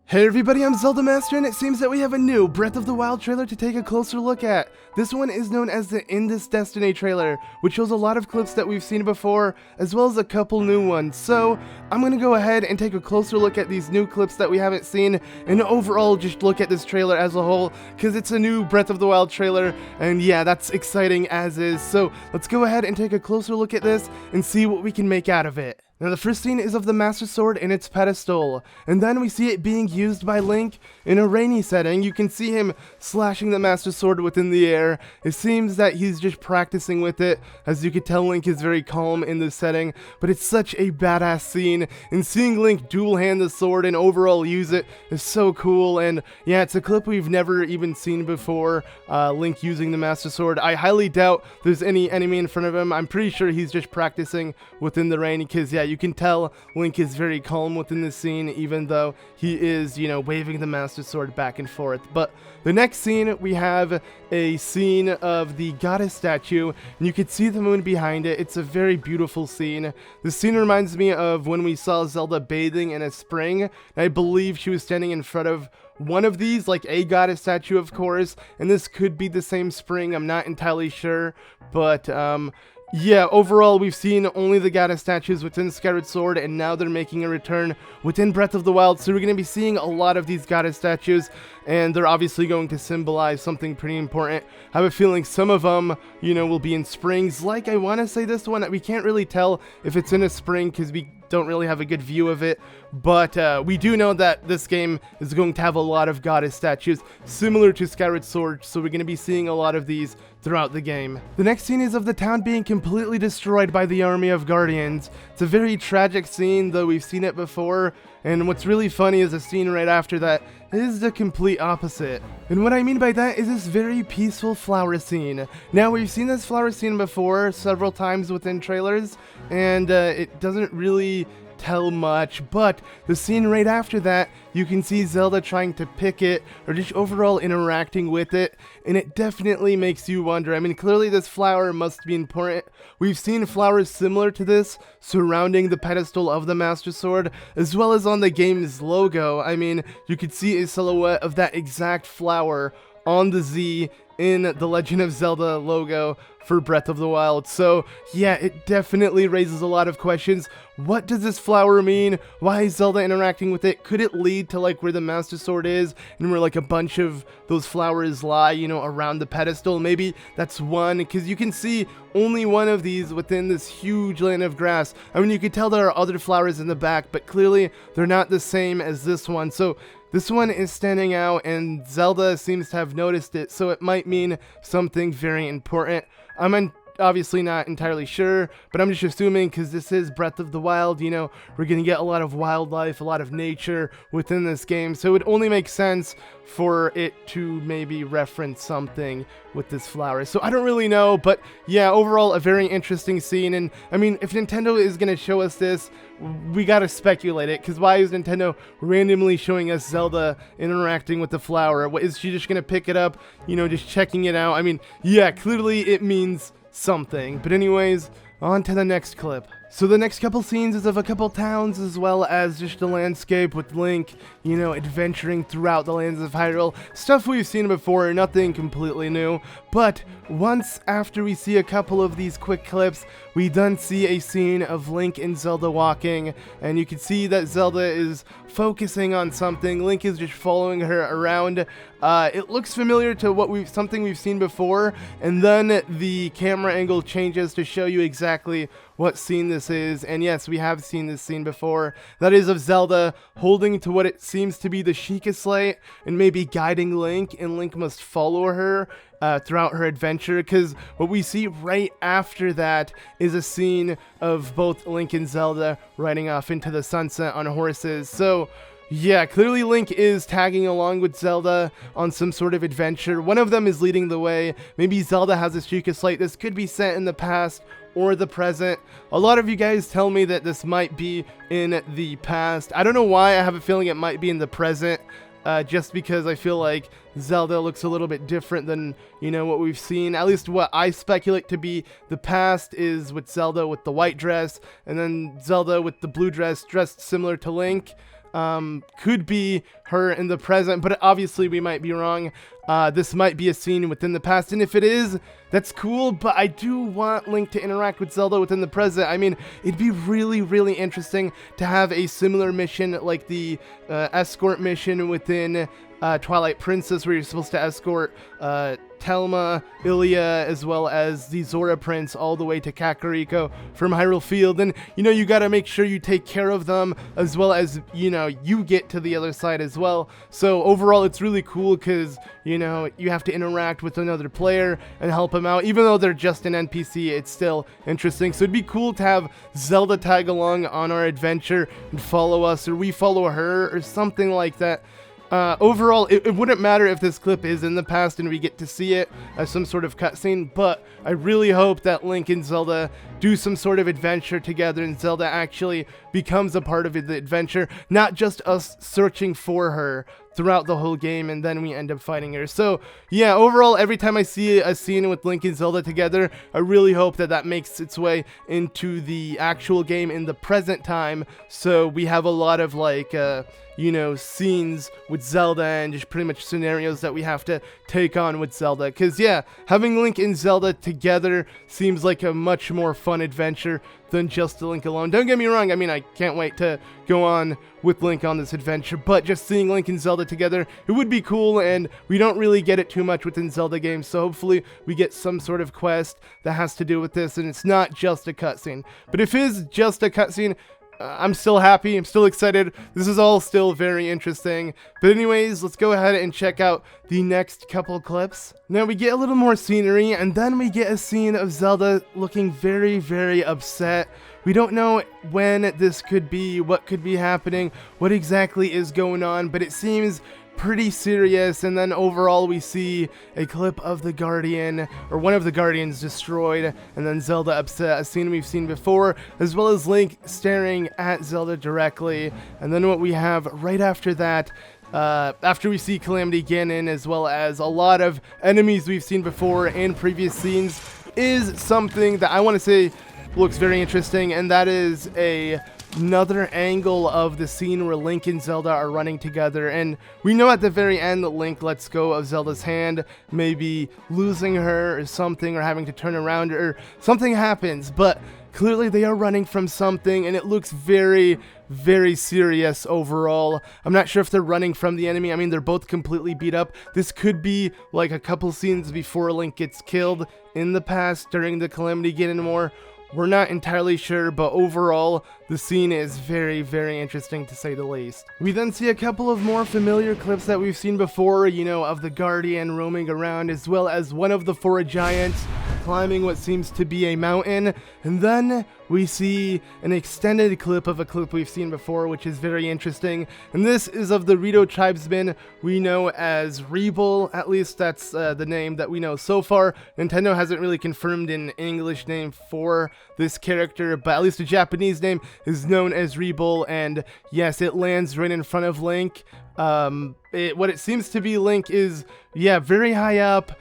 Hey everybody, I'm ZeldaMaster, and it seems that we have a new Breath of the Wild trailer to take a closer look at. This one is known as the In This Destiny trailer, which shows a lot of clips that we've seen before, as well as a couple new ones. So, I'm gonna go ahead and take a closer look at these new clips that we haven't seen, and overall just look at this trailer as a whole, because it's a new Breath of the Wild trailer, and yeah, that's exciting as is. So, let's go ahead and take a closer look at this, and see what we can make out of it. Now the first scene is of the Master Sword in its pedestal, and then we see it being used by Link in a rainy setting. You can see him slashing the Master Sword within the air. It seems that he's just practicing with it. As you can tell, Link is very calm in this setting, but it's such a badass scene, and seeing Link dual hand the sword and overall use it is so cool. And yeah, it's a clip we've never even seen before, Link using the Master Sword. I highly doubt there's any enemy in front of him. I'm pretty sure he's just practicing within the rain, because yeah, you can tell Link is very calm within the scene, even though he is, waving the Master Sword back and forth. But the next scene, we have a scene of the goddess statue, and you can see the moon behind it. It's a very beautiful scene. The scene reminds me of when we saw Zelda bathing in a spring, and I believe she was standing in front of one of these, like a goddess statue, of course, and this could be the same spring. I'm not entirely sure, but yeah, overall, we've seen only the goddess statues within Skyward Sword, and now they're making a return within Breath of the Wild, so we're going to be seeing a lot of these goddess statues, and they're obviously going to symbolize something pretty important. I have a feeling some of them, will be in springs, like I want to say this one. We can't really tell if it's in a spring, because we don't really have a good view of it, but we do know that this game is going to have a lot of goddess statues, similar to Skyward Sword, so we're going to be seeing a lot of these throughout the game. The next scene is of the town being completely destroyed by the army of guardians. It's a very tragic scene, though we've seen it before, and what's really funny is the scene right after that is the complete opposite. And what I mean by that is this very peaceful flower scene. Now, we've seen this flower scene before several times within trailers, and it doesn't really tell much, but the scene right after that, you can see Zelda trying to pick it, or just overall interacting with it, and it definitely makes you wonder. I mean, clearly this flower must be important. We've seen flowers similar to this surrounding the pedestal of the Master Sword, as well as on the game's logo. I mean, you could see a silhouette of that exact flower on the Z in the Legend of Zelda logo for Breath of the Wild. So yeah, it definitely raises a lot of questions. What does this flower mean? Why is Zelda interacting with it? Could it lead to like where the Master Sword is, and where like a bunch of those flowers lie, around the pedestal? Maybe that's one, because you can see only one of these within this huge land of grass. I mean, you could tell there are other flowers in the back, but clearly they're not the same as this one. So this one is standing out, and Zelda seems to have noticed it, so it might mean something very important. I'm obviously not entirely sure, but I'm just assuming, because this is Breath of the Wild, we're going to get a lot of wildlife, a lot of nature within this game, so it would only make sense for it to maybe reference something with this flower. So I don't really know, but yeah, overall a very interesting scene. And I mean, if Nintendo is going to show us this, we gotta speculate it, because why is Nintendo randomly showing us Zelda interacting with the flower? What, is she just gonna pick it up, just checking it out? I mean, yeah, clearly it means something. But anyways, on to the next clip. So the next couple scenes is of a couple towns, as well as just a landscape with Link, adventuring throughout the lands of Hyrule. Stuff we've seen before, nothing completely new. But once after we see a couple of these quick clips, we then see a scene of Link and Zelda walking, and you can see that Zelda is focusing on something. Link is just following her around. It looks familiar to something we've seen before, and then the camera angle changes to show you exactly what scene this is. And yes, we have seen this scene before. That is of Zelda holding to what it seems to be the Sheikah Slate, and maybe guiding Link, and Link must follow her throughout her adventure, because what we see right after that is a scene of both Link and Zelda riding off into the sunset on horses. So yeah, clearly Link is tagging along with Zelda on some sort of adventure. One of them is leading the way. Maybe Zelda has a Sheikah Slate. This could be set in the past or the present. A lot of you guys tell me that this might be in the past. I don't know why. I have a feeling it might be in the present. Just because I feel like Zelda looks a little bit different than, what we've seen. At least what I speculate to be the past is with Zelda with the white dress, and then Zelda with the blue dress, dressed similar to Link. could be her in the present, but obviously we might be wrong. This might be a scene within the past, and if it is, that's cool, but I do want Link to interact with Zelda within the present. I mean, it'd be really, really interesting to have a similar mission like the escort mission within Twilight Princess, where you're supposed to escort Telma, Ilia, as well as the Zora Prince all the way to Kakariko from Hyrule Field. And, you know, you gotta make sure you take care of them, as well as, you know, you get to the other side as well. So overall, it's really cool because, you know, you have to interact with another player and help them out. Even though they're just an NPC, it's still interesting. So it'd be cool to have Zelda tag along on our adventure and follow us, or we follow her, or something like that. Overall, it wouldn't matter if this clip is in the past and we get to see it as some sort of cutscene, but I really hope that Link and Zelda do some sort of adventure together and Zelda actually becomes a part of the adventure, not just us searching for her throughout the whole game and then we end up fighting her. So yeah, overall, every time I see a scene with Link and Zelda together, I really hope that that makes its way into the actual game in the present time, so we have a lot of like you know, scenes with Zelda and just pretty much scenarios that we have to take on with Zelda. Because yeah, having Link and Zelda together seems like a much more fun adventure than just Link alone. Don't get me wrong, I mean, I can't wait to go on with Link on this adventure, but just seeing Link and Zelda together, it would be cool, and we don't really get it too much within Zelda games, so hopefully we get some sort of quest that has to do with this, and it's not just a cutscene. But if it is just a cutscene, I'm still happy, I'm still excited, this is all still very interesting. But anyways, let's go ahead and check out the next couple clips. Now we get a little more scenery, and then we get a scene of Zelda looking very, very upset. We don't know when this could be, what could be happening, what exactly is going on, but it seems pretty serious. And then overall we see a clip of the Guardian, or one of the Guardians, destroyed, and then Zelda upset, a scene we've seen before, as well as Link staring at Zelda directly. And then what we have right after that, after we see Calamity Ganon, as well as a lot of enemies we've seen before in previous scenes, is something that I want to say looks very interesting, and that is another angle of the scene where Link and Zelda are running together. And we know at the very end that Link lets go of Zelda's hand, maybe losing her or something, or having to turn around, or something happens, but clearly they are running from something, and it looks very, very serious overall. I'm not sure if they're running from the enemy. I mean, they're both completely beat up. This could be like a couple scenes before Link gets killed in the past during the Calamity Ganon War. We're not entirely sure, but overall, the scene is very, very interesting to say the least. We then see a couple of more familiar clips that we've seen before, you know, of the Guardian roaming around, as well as one of the four giants climbing what seems to be a mountain. And then we see an extended clip of a clip we've seen before, which is very interesting. And this is of the Rito tribesman we know as Rebel. At least that's the name that we know so far. Nintendo hasn't really confirmed an English name for this character, but at least the Japanese name is known as Rebel. And yes, it lands right in front of Link. What it seems to be, Link is, yeah, very high up,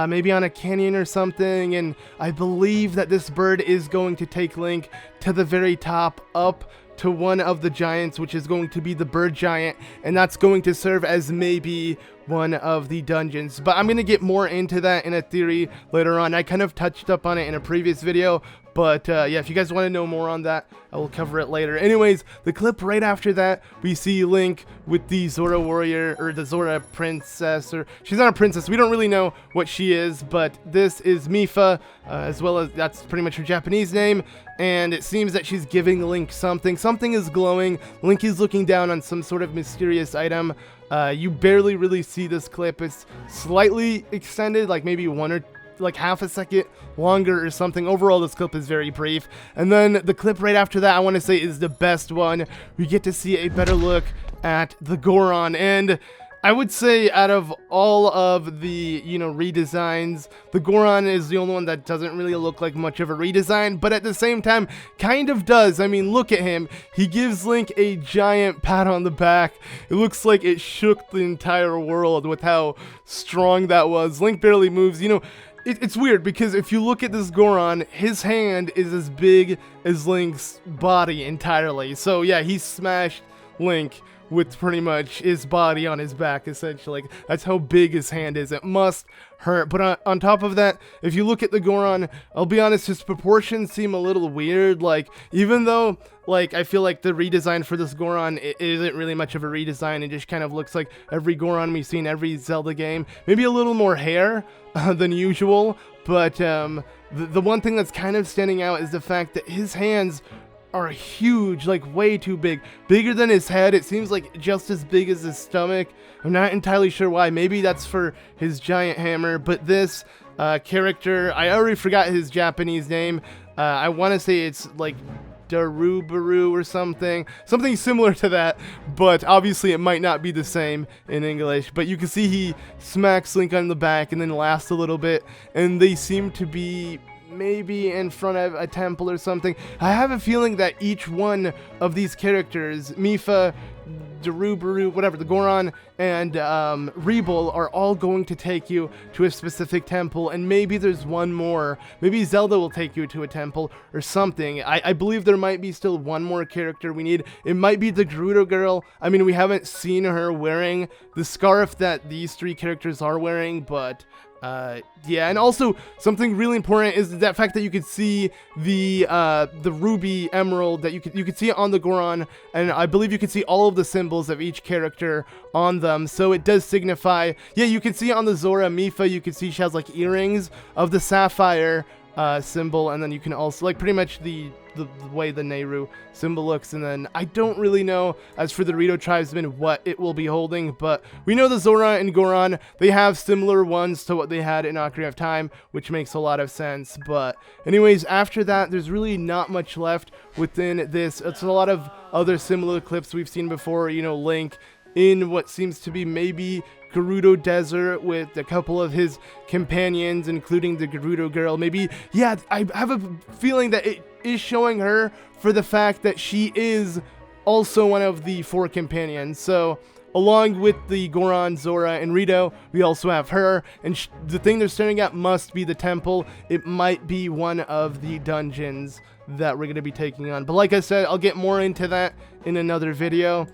maybe on a canyon or something, and I believe that this bird is going to take Link to the very top, up to one of the giants, which is going to be the bird giant, and that's going to serve as maybe one of the dungeons. But I'm going to get more into that in a theory later on. I kind of touched up on it in a previous video, but yeah, if you guys want to know more on that, I will cover it later. Anyways, the clip right after that, we see Link with the Zora warrior, or the Zora princess, or she's not a princess, we don't really know what she is, but this is Mifa, as well as that's pretty much her Japanese name. And it seems that she's giving Link something. Something is glowing. Link is looking down on some sort of mysterious item. You barely really see this clip. It's slightly extended, like maybe one or like half a second longer or something. Overall, this clip is very brief. And then the clip right after that, I want to say, is the best one. We get to see a better look at the Goron, and I would say out of all of the, you know, redesigns, the Goron is the only one that doesn't really look like much of a redesign, but at the same time, kind of does. I mean, look at him. He gives Link a giant pat on the back. It looks like it shook the entire world with how strong that was. Link barely moves. You know, it's weird because if you look at this Goron, his hand is as big as Link's body entirely. So yeah, he smashed Link with pretty much his body on his back, essentially. Like, that's how big his hand is. It must hurt. But on top of that, if you look at the Goron, I'll be honest, his proportions seem a little weird. Like, even though, like, I feel like the redesign for this Goron, it isn't really much of a redesign. It just kind of looks like every Goron we've seen in every Zelda game. Maybe a little more hair than usual. But the one thing that's kind of standing out is the fact that his hands are huge, like way too big. Bigger than his head. It seems like just as big as his stomach. I'm not entirely sure why. Maybe that's for his giant hammer. But this character, I already forgot his Japanese name. I want to say it's like Darubaru or something similar to that, but obviously it might not be the same in English. But you can see he smacks Link on the back and then laughs a little bit, and they seem to be maybe in front of a temple or something. I have a feeling that each one of these characters, Mipha, Darubaru, whatever, the Goron, and Rebel, are all going to take you to a specific temple, and maybe there's one more. Maybe Zelda will take you to a temple or something. I believe there might be still one more character we need. It might be the Gerudo girl. I mean, we haven't seen her wearing the scarf that these three characters are wearing, but yeah, and also something really important is that fact that you could see the ruby emerald, that you could see it on the Goron, and I believe you can see all of the symbols of each character on them. So it does signify, yeah, you can see it on the Zora. Mipha, you can see she has like earrings of the sapphire symbol, and then you can also, like, pretty much the way the Nehru symbol looks. And then I don't really know, as for the Rito tribesmen, what it will be holding, but we know the Zora and Goron, they have similar ones to what they had in Ocarina of Time, which makes a lot of sense. But anyways, after that, there's really not much left within this. It's a lot of other similar clips we've seen before, you know, Link in what seems to be maybe Gerudo Desert with a couple of his companions, including the Gerudo girl. Maybe, yeah, I have a feeling that it is showing her for the fact that she is also one of the four companions. So along with the Goron, Zora, and Rito, we also have her, and the thing they're staring at must be the temple. It might be one of the dungeons that we're going to be taking on. But like I said, I'll get more into that in another video.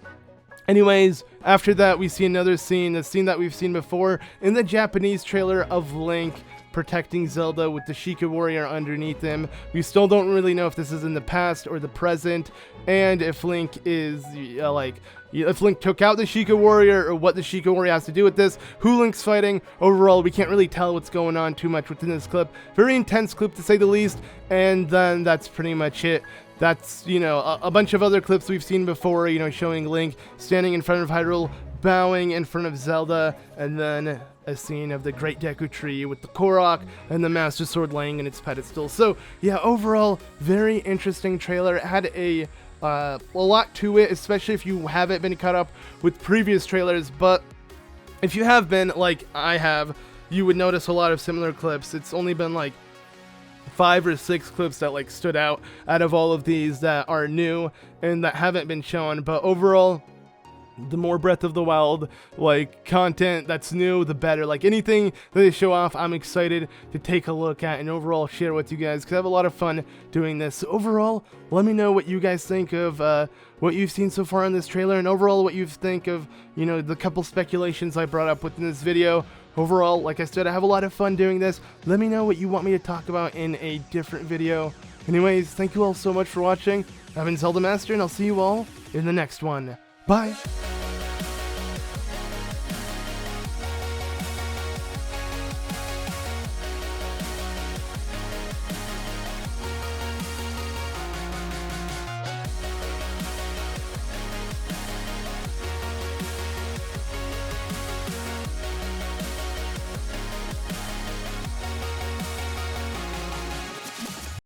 Anyways, after that, we see another scene, the scene that we've seen before in the Japanese trailer of Link protecting Zelda with the Sheikah warrior underneath him. We still don't really know if this is in the past or the present, and if Link is, if Link took out the Sheikah warrior, or what the Sheikah warrior has to do with this, who Link's fighting. Overall, we can't really tell what's going on too much within this clip. Very intense clip, to say the least, and then that's pretty much it. That's, you know, a bunch of other clips we've seen before, you know, showing Link standing in front of Hyrule, bowing in front of Zelda, and then a scene of the Great Deku Tree with the Korok and the Master Sword laying in its pedestal. So, yeah, overall, very interesting trailer. It had a lot to it, especially if you haven't been caught up with previous trailers, but if you have been, like I have, you would notice a lot of similar clips. It's only been like 5 or 6 clips that like stood out of all of these that are new and that haven't been shown. But overall, the more Breath of the Wild like content that's new, the better. Like anything that they show off, I'm excited to take a look at and overall share with you guys, because I have a lot of fun doing this. So overall, let me know what you guys think of what you've seen so far in this trailer, and overall what you think of, you know, the couple speculations I brought up within this video. Overall, like I said, I have a lot of fun doing this. Let me know what you want me to talk about in a different video. Anyways, thank you all so much for watching. I've been ZeldaMaster, and I'll see you all in the next one. Bye!